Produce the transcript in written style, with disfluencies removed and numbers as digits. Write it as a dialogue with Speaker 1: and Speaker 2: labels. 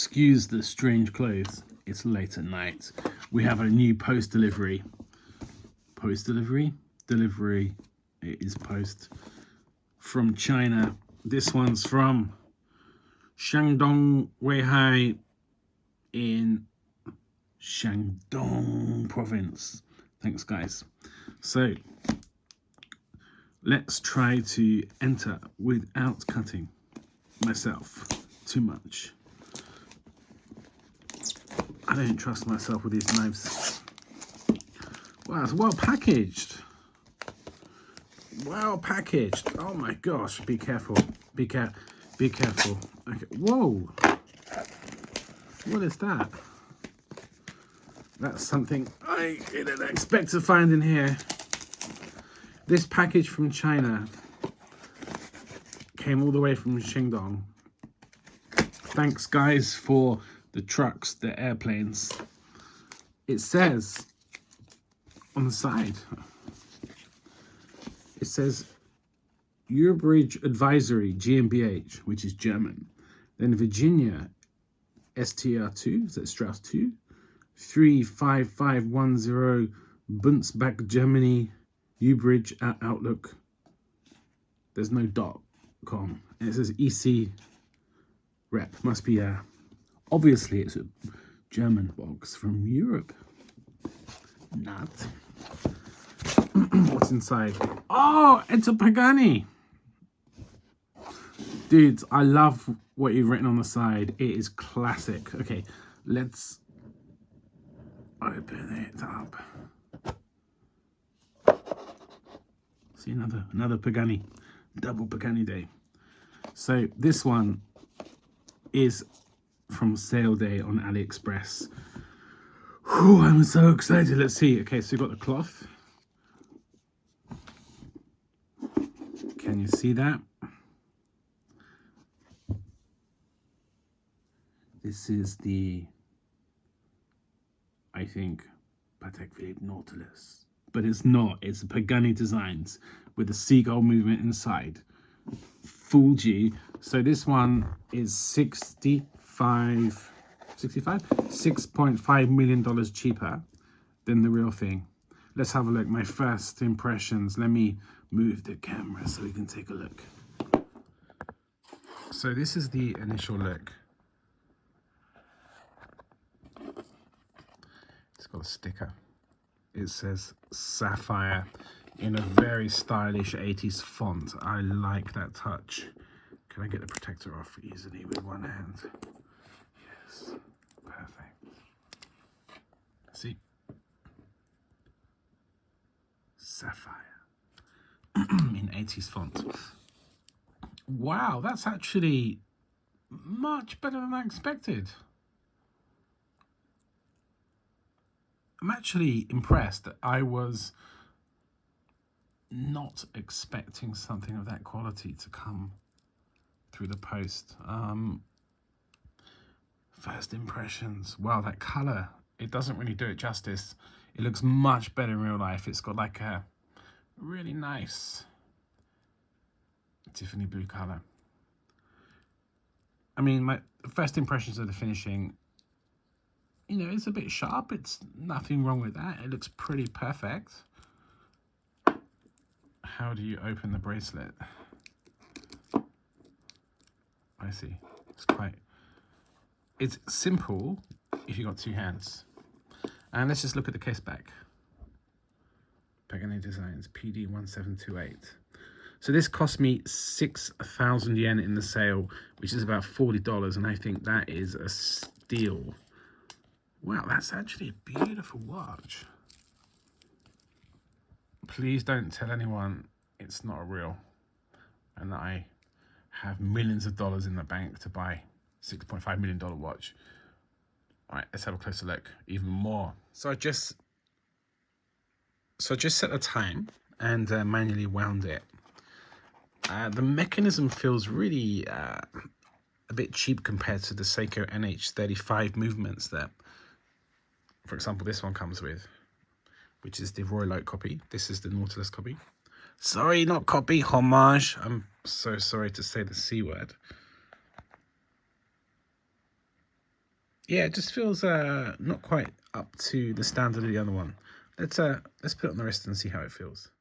Speaker 1: Excuse the strange clothes. It's late at night. We have a new post delivery. Post delivery? Delivery. It is post. From China. This one's from Shandong Weihai in Shandong province. Thanks, guys. So, let's try to enter without cutting myself too much. I don't trust myself with these knives. Wow, it's well packaged. Well packaged. Oh my gosh, be careful. Be careful. Okay. Whoa. What is that? That's something I didn't expect to find in here. This package from China came all the way from Shandong. Thanks, guys, for the trucks, the airplanes. It says on the side, it says Urbridge Advisory GmbH, which is German. Then Virginia STR2, is that Strauss 2? 35510 Buntsbach, Germany, Ubridge Outlook. There's no .com. And it says EC rep. Must be obviously it's a German box from Europe. Not. What's inside? Oh, it's a Pagani. Dudes, I love what you've written on the side. It is classic. Okay, let's open it up. See, another Pagani. Double Pagani day. So this one is from sale day on AliExpress. Whew, I'm so excited. Let's see. Okay, so we've got the cloth. Can you see that? This is the, I think, Pagani Nautilus. But it's not. It's Pagani Designs with the seagull movement inside. Fooled you. So this one is $6.5 million cheaper than the real thing. Let's have a look. My first impressions. Let me move the camera so we can take a look. So this is the initial look. It's got a sticker. It says Sapphire in a very stylish 80s font. I like that touch. Can I get the protector off easily with one hand? Yes, perfect. See? Sapphire in 80s font. Wow, that's actually much better than I expected. I'm actually impressed. I was not expecting something of that quality to come through the post. First impressions. Wow, that color, it doesn't really do it justice. It looks much better in real life. It's got like a really nice Tiffany blue color. I mean, my first impressions of the finishing, you know, it's a bit sharp. It's nothing wrong with that. It looks pretty perfect. How do you open the bracelet? I see. It's simple if you've got two hands. And let's just look at the case back. Pagani Designs PD1728. So this cost me 6,000 yen in the sale, which is about $40, and I think that is a steal. Wow, that's actually a beautiful watch. Please don't tell anyone it's not a real and that I have millions of dollars in the bank to buy $6.5 million watch. All right, let's have a closer look. Even more. So I just set a time and manually wound it. The mechanism feels really a bit cheap compared to the Seiko NH35 movements that, for example, this one comes with, which is the Royal Oak copy. This is the Nautilus copy. Sorry, not copy, Homage. I'm so sorry to say the C word. Yeah, it just feels not quite up to the standard of the other one. Let's put it on the wrist and see how it feels.